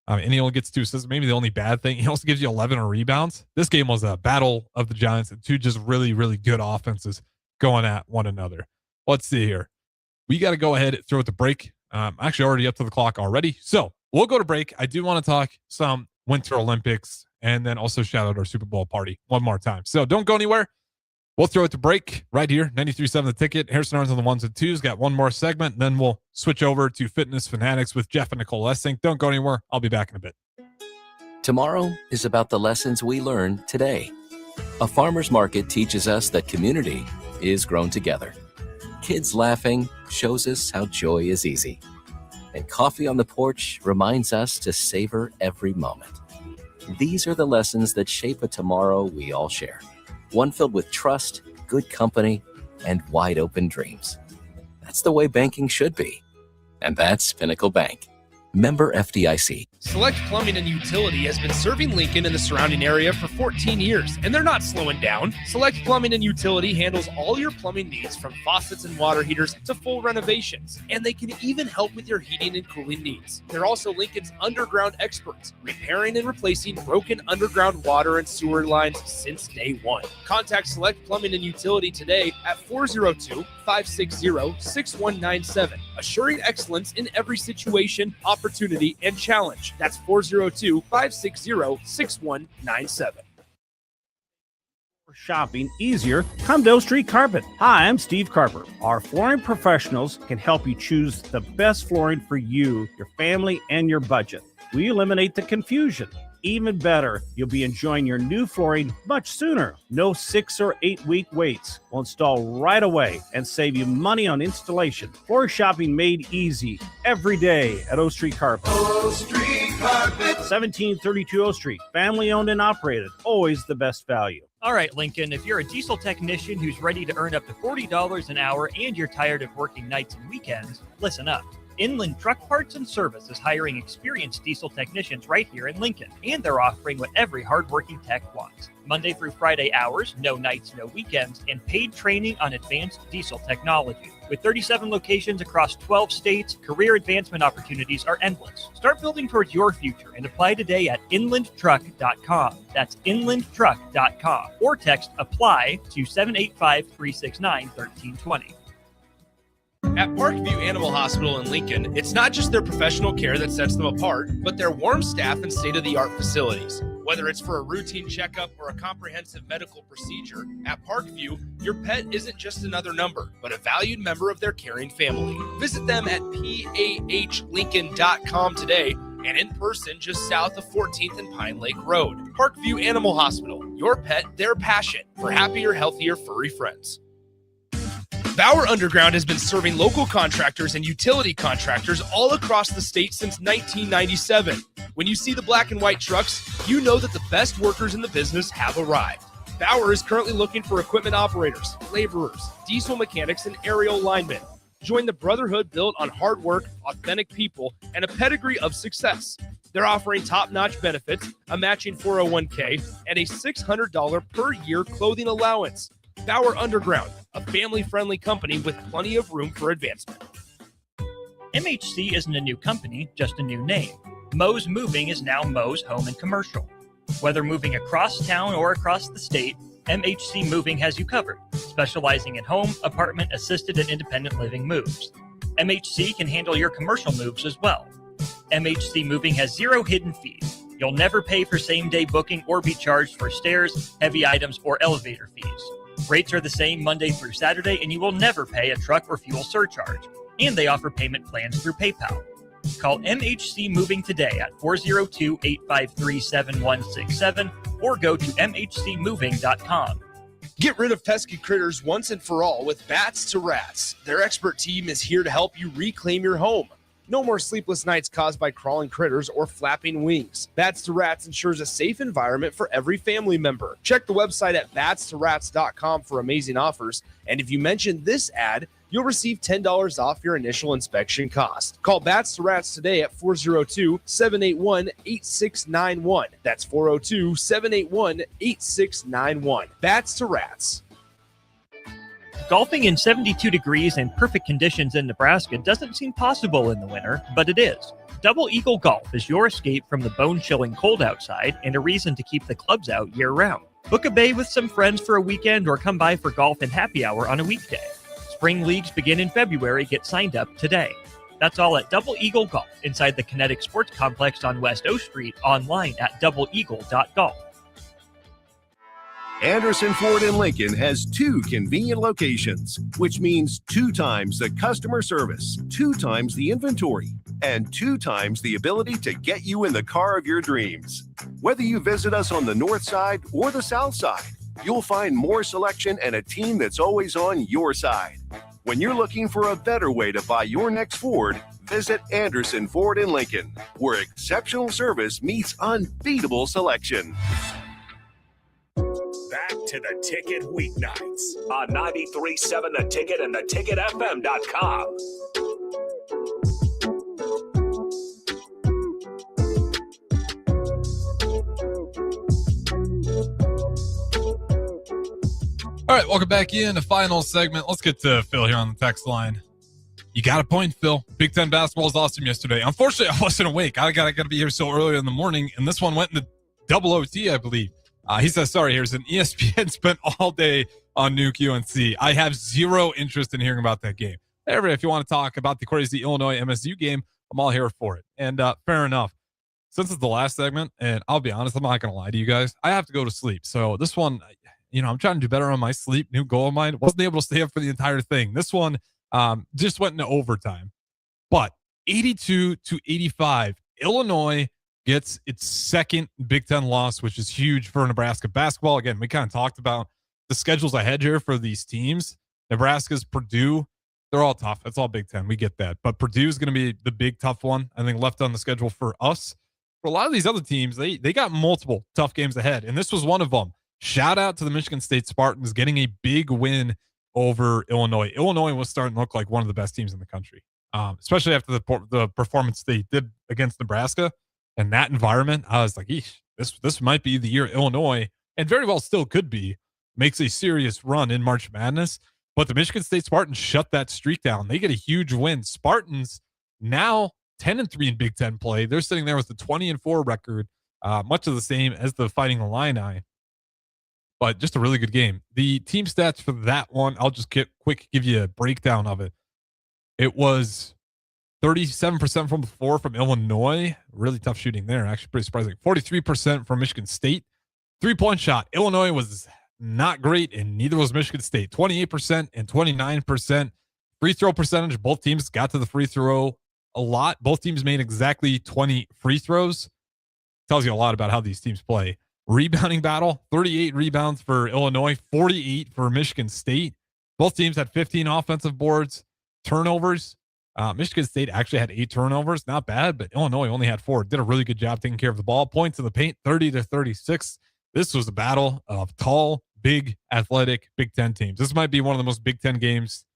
And he only gets 2 assists. Maybe the only bad thing, he also gives you 11 rebounds. This game was a battle of the Giants and 2 just really, really good offenses going at one another. Let's see here. We got to go ahead and throw it to break. Actually already up to the clock already. So we'll go to break. I do want to talk some Winter Olympics and then also shout out our Super Bowl party one more time. So don't go anywhere. We'll throw it to break right here. 93.7 The Ticket. Harrison Arens on the 1s and 2s. Got one more segment. Then we'll switch over to Fitness Fanatics with Jeff and Nicole Essink. Don't go anywhere. I'll be back in a bit. Tomorrow is about the lessons we learn today. A farmer's market teaches us that community is grown together. Kids laughing shows us how joy is easy. And coffee on the porch reminds us to savor every moment. These are the lessons that shape a tomorrow we all share. One filled with trust, good company, and wide open dreams. That's the way banking should be. And that's Pinnacle Bank. Member FDIC. Select Plumbing and Utility has been serving Lincoln and the surrounding area for 14 years, and they're not slowing down. Select Plumbing and Utility handles all your plumbing needs, from faucets and water heaters to full renovations, and they can even help with your heating and cooling needs. They're also Lincoln's underground experts, repairing and replacing broken underground water and sewer lines since day one. Contact Select Plumbing and Utility today at 402-560-6197, assuring excellence in every situation, opportunity, and challenge. That's 402-560-6197. For shopping easier, come to O Street Carpet. Hi, I'm Steve Carper. Our flooring professionals can help you choose the best flooring for you, your family, and your budget. We eliminate the confusion. even better, you'll be enjoying your new flooring much sooner. No 6 or 8 week waits. We'll install right away and save you money on installation. Floor shopping made easy every day at O Street Carpet. O Street Carpet. 1732 O Street. Family owned and operated. Always the best value. All right, Lincoln, if you're a diesel technician who's ready to earn up to $40 an hour and you're tired of working nights and weekends, listen up. Inland Truck Parts and Service is hiring experienced diesel technicians right here in Lincoln, and they're offering what every hardworking tech wants. Monday through Friday hours, no nights, no weekends, and paid training on advanced diesel technology. With 37 locations across 12 states, career advancement opportunities are endless. Start building towards your future and apply today at inlandtruck.com. That's inlandtruck.com. Or text APPLY to 785-369-1320. At Parkview Animal Hospital in Lincoln, it's not just their professional care that sets them apart, but their warm staff and state-of-the-art facilities. Whether it's for a routine checkup or a comprehensive medical procedure, at Parkview, your pet isn't just another number, but a valued member of their caring family. Visit them at pahlincoln.com today and in person just south of 14th and Pine Lake Road. Parkview Animal Hospital, your pet, their passion for happier, healthier, furry friends. Bauer Underground has been serving local contractors and utility contractors all across the state since 1997. When you see the black and white trucks, you know that the best workers in the business have arrived. Bauer is currently looking for equipment operators, laborers, diesel mechanics, and aerial linemen. Join the brotherhood built on hard work, authentic people, and a pedigree of success. They're offering top-notch benefits, a matching 401k, and a $600 per year clothing allowance. Bauer Underground, a family-friendly company with plenty of room for advancement. MHC isn't a new company, just a new name. Moe's Moving is now Moe's Home and Commercial. Whether moving across town or across the state, MHC Moving has you covered, specializing in home, apartment, assisted, and independent living moves. MHC can handle your commercial moves as well. MHC Moving has zero hidden fees. You'll never pay for same-day booking or be charged for stairs, heavy items, or elevator fees. Rates are the same Monday through Saturday, and you will never pay a truck or fuel surcharge. And they offer payment plans through PayPal. Call MHC Moving today at 402-853-7167 or go to mhcmoving.com. Get rid of pesky critters once and for all with Bats to Rats. Their expert team is here to help you reclaim your home. No more sleepless nights caused by crawling critters or flapping wings. Bats to Rats ensures a safe environment for every family member. Check the website at batstoRats.com for amazing offers. And if you mention this ad, you'll receive $10 off your initial inspection cost. Call Bats to Rats today at 402-781-8691. That's 402-781-8691. Bats to Rats. Golfing in 72 degrees and perfect conditions in Nebraska doesn't seem possible in the winter, but it is. Double Eagle Golf is your escape from the bone-chilling cold outside and a reason to keep the clubs out year-round. Book a bay with some friends for a weekend or come by for golf and happy hour on a weekday. Spring leagues begin in February. Get signed up today. That's all at Double Eagle Golf inside the Kinetic Sports Complex on West O Street, online at doubleeagle.golf. Anderson Ford in Lincoln has 2 convenient locations, which means 2 times the customer service, 2 times the inventory, and 2 times the ability to get you in the car of your dreams. Whether you visit us on the north side or the south side, you'll find more selection and a team that's always on your side. When you're looking for a better way to buy your next Ford, visit Anderson Ford in Lincoln, where exceptional service meets unbeatable selection. Back to the Ticket weeknights on 93.7 The Ticket and theticketfm.com. All right, welcome back in the final segment. Let's get to Phil here on the text line. You got a point, Phil. Big Ten basketball was awesome yesterday. Unfortunately, I wasn't awake. I got to be here so early in the morning, and this one went into double OT, I believe. He says, sorry, here's an ESPN spent all day on Nuke UNC. I have zero interest in hearing about that game. However, if you want to talk about the crazy Illinois MSU game, I'm all here for it. And fair enough. Since it's the last segment, and I'll be honest, I'm not going to lie to you guys, I have to go to sleep. So this one, I'm trying to do better on my sleep. New goal of mine. Wasn't able to stay up for the entire thing. This one just went into overtime. But 82-85, Illinois gets its second Big Ten loss, which is huge for Nebraska basketball. Again, we kind of talked about the schedules ahead here for these teams. Nebraska's, Purdue, they're all tough. It's all Big Ten. We get that. But Purdue is going to be the big tough one, I think, left on the schedule for us. For a lot of these other teams, they got multiple tough games ahead, and this was one of them. Shout out to the Michigan State Spartans getting a big win over Illinois. Illinois was starting to look like one of the best teams in the country, especially after the performance they did against Nebraska. And that environment, I was like, eesh, this might be the year Illinois, and very well still could be, makes a serious run in March Madness. But the Michigan State Spartans shut that streak down. They get a huge win. Spartans now 10-3 in Big Ten play. They're sitting there with a 20-4 record, much of the same as the Fighting Illini. But just a really good game. The team stats for that one, I'll just quick give you a breakdown of it. It was 37% from the floor from Illinois. Really tough shooting there. Actually pretty surprising. 43% from Michigan State. 3-point shot. Illinois was not great, and neither was Michigan State. 28% and 29%. Free throw percentage. Both teams got to the free throw a lot. Both teams made exactly 20 free throws. Tells you a lot about how these teams play. Rebounding battle. 38 rebounds for Illinois. 48 for Michigan State. Both teams had 15 offensive boards. Turnovers. Michigan State actually had 8 turnovers. Not bad, but Illinois only had 4. Did a really good job taking care of the ball. Points in the paint, 30-36. This was a battle of tall, big, athletic Big Ten teams. This might be one of the most Big Ten games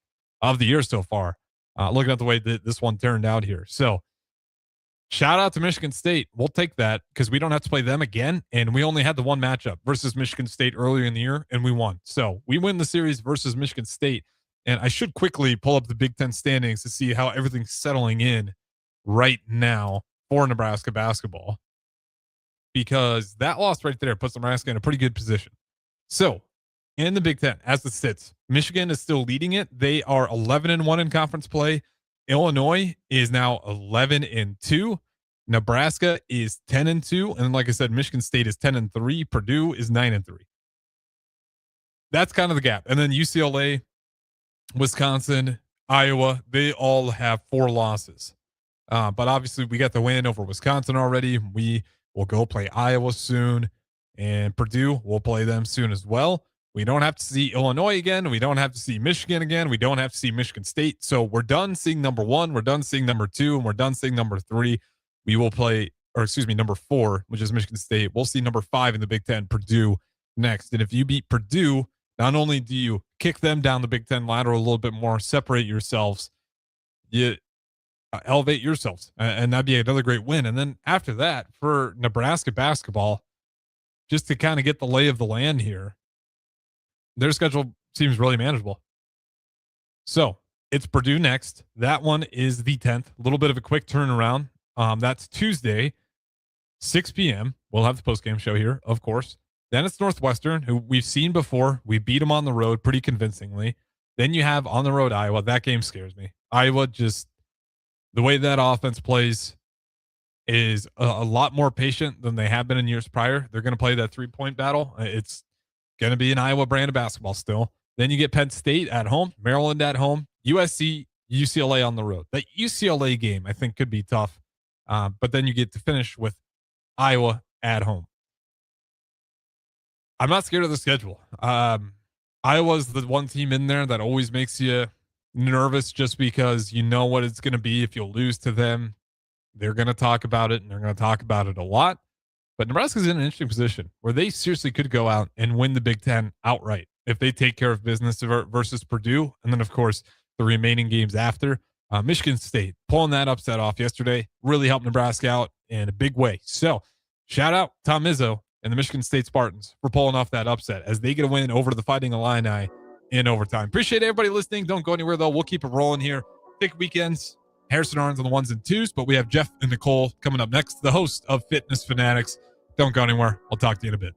of the year so far, looking at the way that this one turned out here. So shout out to Michigan State. We'll take that because we don't have to play them again, and we only had the one matchup versus Michigan State earlier in the year, and we won. So we win the series versus Michigan State. And I should quickly pull up the Big Ten standings to see how everything's settling in right now for Nebraska basketball, because that loss right there puts Nebraska in a pretty good position. So in the Big Ten, as it sits, Michigan is still leading it. They are 11-1 in conference play. Illinois is now 11-2. Nebraska is 10-2. And like I said, Michigan State is 10-3. Purdue is 9-3. That's kind of the gap. And then UCLA, Wisconsin, Iowa, they all have 4 losses. But obviously we got the win over Wisconsin already. We will go play Iowa soon, and Purdue, we'll play them soon as well. We don't have to see Illinois again. We don't have to see Michigan again. We don't have to see Michigan State. So we're done seeing number 1. We're done seeing number 2, and we're done seeing number 3. We will play, number 4, which is Michigan State. We'll see number 5 in the Big Ten, Purdue, next. And if you beat Purdue, not only do you kick them down the Big Ten ladder a little bit more, separate yourselves, you elevate yourselves, and that'd be another great win. And then after that, for Nebraska basketball, just to kind of get the lay of the land here, their schedule seems really manageable. So it's Purdue next. That one is the 10th. A little bit of a quick turnaround. That's Tuesday, 6 p.m. We'll have the postgame show here, of course. Then it's Northwestern, who we've seen before. We beat them on the road pretty convincingly. Then you have on the road Iowa. That game scares me. Iowa, just the way that offense plays is a lot more patient than they have been in years prior. They're going to play that 3-point battle. It's going to be an Iowa brand of basketball still. Then you get Penn State at home, Maryland at home, USC, UCLA on the road. That UCLA game, I think, could be tough. But then you get to finish with Iowa at home. I'm not scared of the schedule. Iowa's the one team in there that always makes you nervous just because you know what it's going to be if you lose to them. They're going to talk about it, and they're going to talk about it a lot. But Nebraska's in an interesting position where they seriously could go out and win the Big Ten outright if they take care of business versus Purdue. And then, of course, the remaining games after. Michigan State pulling that upset off yesterday really helped Nebraska out in a big way. So shout out Tom Izzo and the Michigan State Spartans for pulling off that upset as they get a win over the Fighting Illini in overtime. Appreciate everybody listening. Don't go anywhere, though. We'll keep it rolling here. Thick weekends. Harrison Arens on the 1s and 2s, but we have Jeff and Nicole coming up next, the host of Fitness Fanatics. Don't go anywhere. I'll talk to you in a bit.